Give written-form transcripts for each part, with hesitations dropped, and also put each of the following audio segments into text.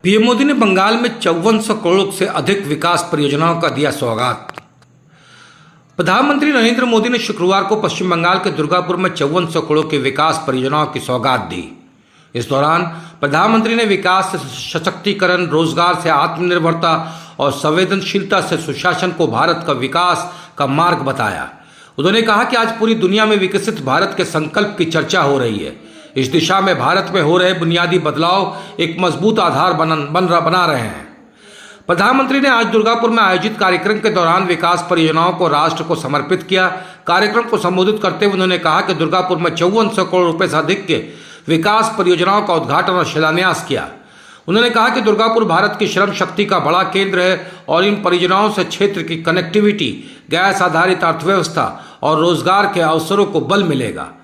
PM Modi ने बंगाल में 5400 करोड़ से अधिक विकास परियोजनाओं का दिया सौगात। प्रधानमंत्री नरेंद्र मोदी ने शुक्रवार को पश्चिम बंगाल के दुर्गापुर में 5400 करोड़ की विकास परियोजनाओं की सौगात दी। इस दौरान प्रधानमंत्री ने विकास से सशक्तिकरण, रोजगार से आत्मनिर्भरता और संवेदनशीलता से सुशासन को भारत का विकास का मार्ग बताया। उन्होंने कहा कि आज पूरी दुनिया में विकसित भारत के संकल्प की चर्चा हो रही है। इस दिशा में भारत में हो रहे बुनियादी बदलाव एक मजबूत आधार बना रहे हैं। प्रधानमंत्री ने आज दुर्गापुर में आयोजित कार्यक्रम के दौरान विकास परियोजनाओं को राष्ट्र को समर्पित किया। कार्यक्रम को संबोधित करते हुए उन्होंने कहा कि दुर्गापुर में 5400 करोड़ रुपए से अधिक के विकास परियोजनाओं का उद्घाटन और शिलान्यास किया। उन्होंने कहा कि दुर्गापुर भारत की श्रम शक्ति का बड़ा केंद्र है और इन परियोजनाओं से क्षेत्र की कनेक्टिविटी, गैस आधारित अर्थव्यवस्था और रोजगार के अवसरों को बल मिलेगा।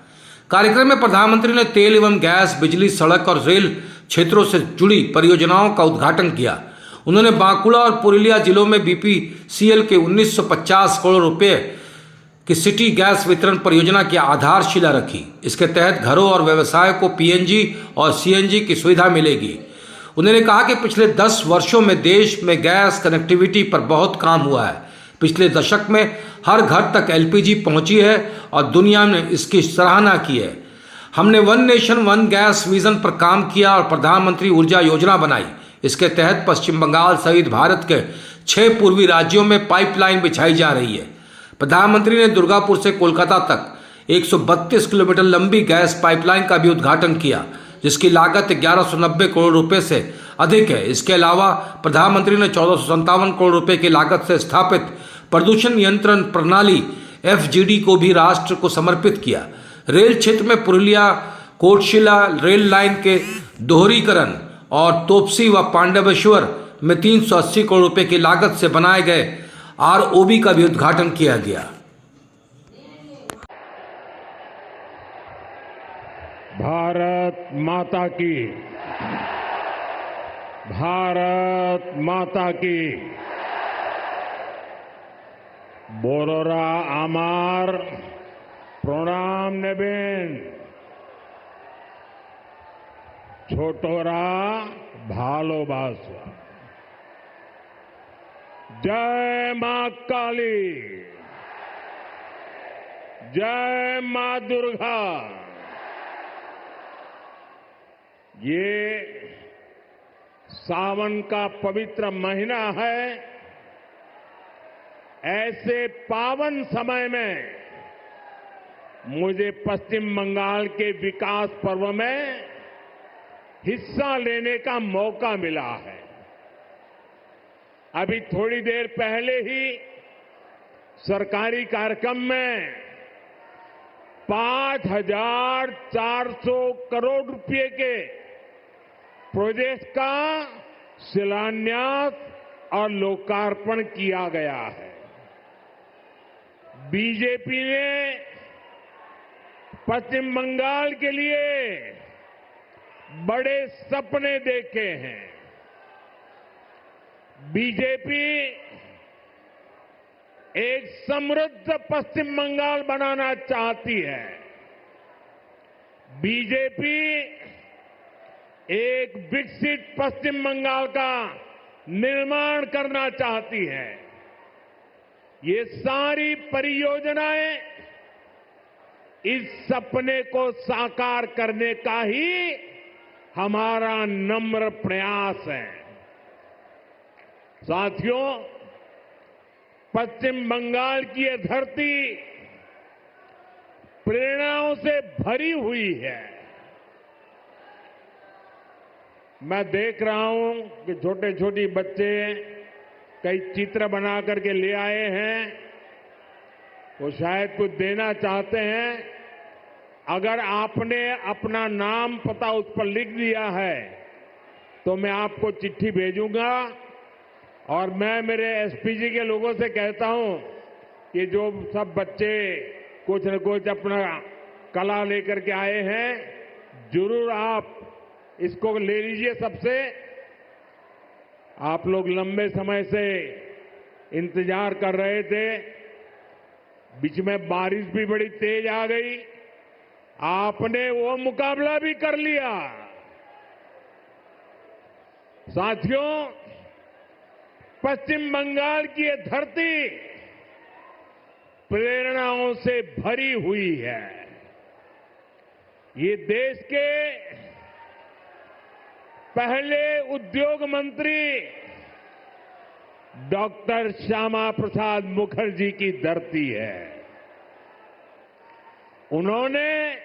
कार्यक्रम में प्रधानमंत्री ने तेल एवं गैस, बिजली, सड़क और रेल क्षेत्रों से जुड़ी परियोजनाओं का उद्घाटन किया। उन्होंने बांकुड़ा और पुरुलिया जिलों में बीपीसीएल के 1950 करोड़ रुपए की सिटी गैस वितरण परियोजना की आधारशिला रखी। इसके तहत घरों और व्यवसाय को पीएनजी और सीएनजी की सुविधा मिलेगी। उन्होंने कहा कि पिछले 10 वर्षों में देश में गैस कनेक्टिविटी पर बहुत काम हुआ है। पिछले दशक में हर घर तक एलपीजी पहुंची है और दुनिया ने इसकी सराहना की है। हमने one nation one gas vision पर काम किया और प्रधानमंत्री ऊर्जा योजना बनाई। इसके तहत पश्चिम बंगाल सहित भारत के 6 पूर्वी राज्यों में पाइपलाइन बिछाई जा रही है। प्रधानमंत्री ने दुर्गापुर से कोलकाता तक 132 किलोमीटर लंबी गैस पाइपलाइन का भी उद्घाटन किया, जिसकी लागत 1190 करोड़ रुपए से अधिक है। इसके अलावा प्रधानमंत्री ने 1457 करोड़ रुपए की लागत से स्थापित प्रदूषण नियंत्रण प्रणाली एफजीडी को भी राष्ट्र को समर्पित किया। रेल क्षेत्र में पुरुलिया कोटशिला रेल लाइन के दोहरीकरण और तोपसी व पांडवेश्वर में 380 करोड़ रुपए की लागत से बनाए गए आरओबी का भी उद्घाटन किया गया। भारत माता की, भारत माता की। बोरोरा आमार प्रणाम नेबेन, छोटोरा भालोबासा। जय मां काली, जय मां दुर्गा। ये सावन का पवित्र महीना है। ऐसे पावन समय में मुझे पश्चिम बंगाल के विकास पर्व में हिस्सा लेने का मौका मिला है। अभी थोड़ी देर पहले ही सरकारी कार्यक्रम में 5400 करोड़ रुपए के प्रोजेक्ट का शिलान्यास और लोकार्पण किया गया है। बीजेपी ने पश्चिम बंगाल के लिए बड़े सपने देखे हैं। बीजेपी एक समृद्ध पश्चिम बंगाल बनाना चाहती है। बीजेपी एक विकसित पश्चिम बंगाल का निर्माण करना चाहती है। ये सारी परियोजनाएं इस सपने को साकार करने का ही हमारा नम्र प्रयास है। साथियों, पश्चिम बंगाल की यह धरती प्रेरणाओं से भरी हुई है। मैं देख रहा हूं कि छोटे छोटे बच्चे कई चित्र बना करके ले आए हैं। वो शायद कुछ देना चाहते हैं। अगर आपने अपना नाम पता उस पर लिख दिया है तो मैं आपको चिट्ठी भेजूंगा और मैं मेरे एसपीजी के लोगों से कहता हूं कि जो सब बच्चे कुछ न कुछ अपना कला लेकर के आए हैं, जरूर आप इसको ले लीजिए सबसे। आप लोग लंबे समय से इंतजार कर रहे थे। बीच में बारिश भी बड़ी तेज आ गई, आपने वो मुकाबला भी कर लिया। साथियों, पश्चिम बंगाल की ये धरती प्रेरणाओं से भरी हुई है। ये देश के पहले उद्योग मंत्री डॉक्टर श्यामा प्रसाद मुखर्जी की धरती है। उन्होंने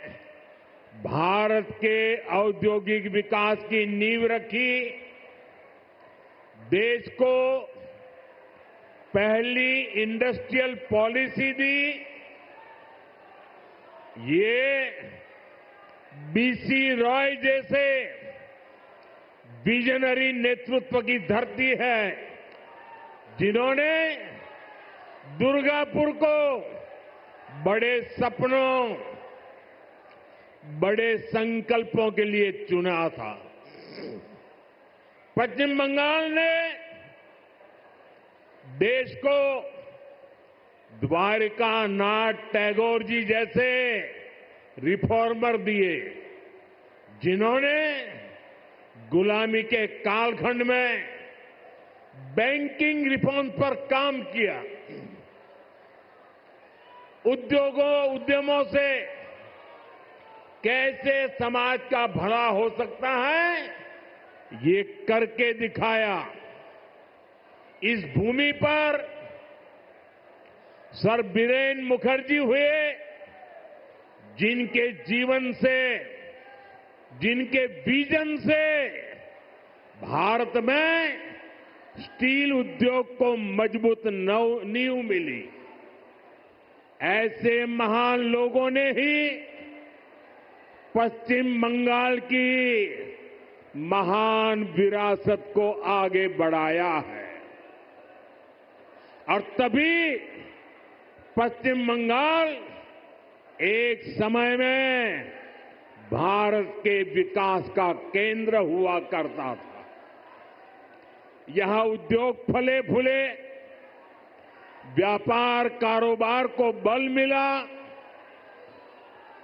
भारत के औद्योगिक विकास की नींव रखी, देश को पहली इंडस्ट्रियल पॉलिसी दी। ये बीसी रॉय जैसे विजनरी नेतृत्व की धरती है, जिन्होंने दुर्गापुर को बड़े सपनों, बड़े संकल्पों के लिए चुना था। पश्चिम बंगाल ने देश को द्वारिका नाथ टैगोर जी जैसे रिफॉर्मर दिए, जिन्होंने गुलामी के कालखंड में बैंकिंग रिफॉर्म पर काम किया। उद्यमों से कैसे समाज का भला हो सकता है, ये करके दिखाया। इस भूमि पर सर बीरेन मुखर्जी हुए, जिनके जीवन से, जिनके विजन से भारत में स्टील उद्योग को मजबूत नींव मिली। ऐसे महान लोगों ने ही पश्चिम बंगाल की महान विरासत को आगे बढ़ाया है। और तभी पश्चिम बंगाल एक समय में भारत के विकास का केंद्र हुआ करता था। यहां उद्योग फले फूले, व्यापार कारोबार को बल मिला,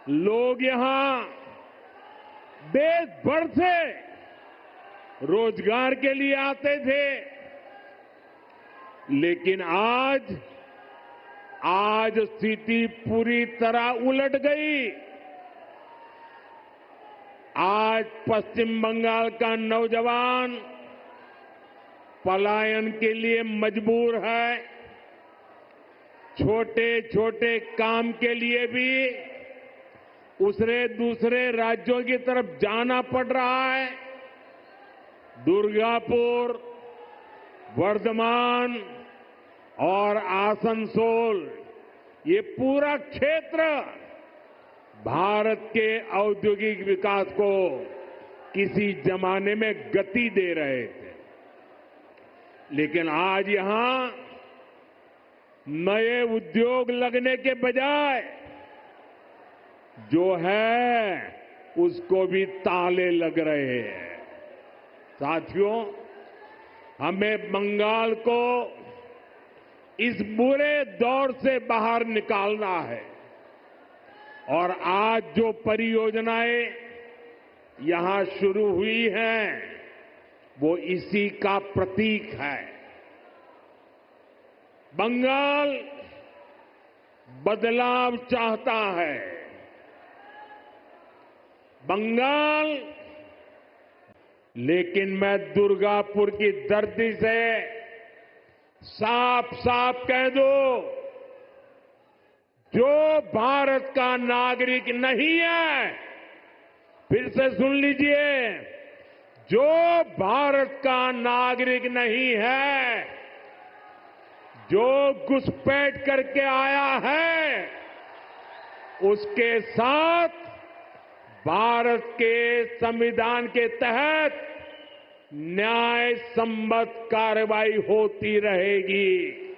लोग यहां देश भर से रोजगार के लिए आते थे। लेकिन आज स्थिति पूरी तरह उलट गई। आज पश्चिम बंगाल का नौजवान पलायन के लिए मजबूर है। छोटे छोटे काम के लिए भी उसे दूसरे राज्यों की तरफ जाना पड़ रहा है। दुर्गापुर, वर्धमान और आसनसोल, ये पूरा क्षेत्र भारत के औद्योगिक विकास को किसी जमाने में गति दे रहे थे। लेकिन आज यहां नए उद्योग लगने के बजाय जो है उसको भी ताले लग रहे हैं। साथियों, हमें बंगाल को इस बुरे दौर से बाहर निकालना है। और आज जो परियोजनाएं यहां शुरू हुई हैं, वो इसी का प्रतीक है। बंगाल बदलाव चाहता है। बंगाल, लेकिन मैं दुर्गापुर की धरती से साफ साफ कह दूं, जो भारत का नागरिक नहीं है, फिर से सुन लीजिए, जो भारत का नागरिक नहीं है, जो घुसपैठ करके आया है, उसके साथ भारत के संविधान के तहत न्याय सम्मत कार्रवाई होती रहेगी।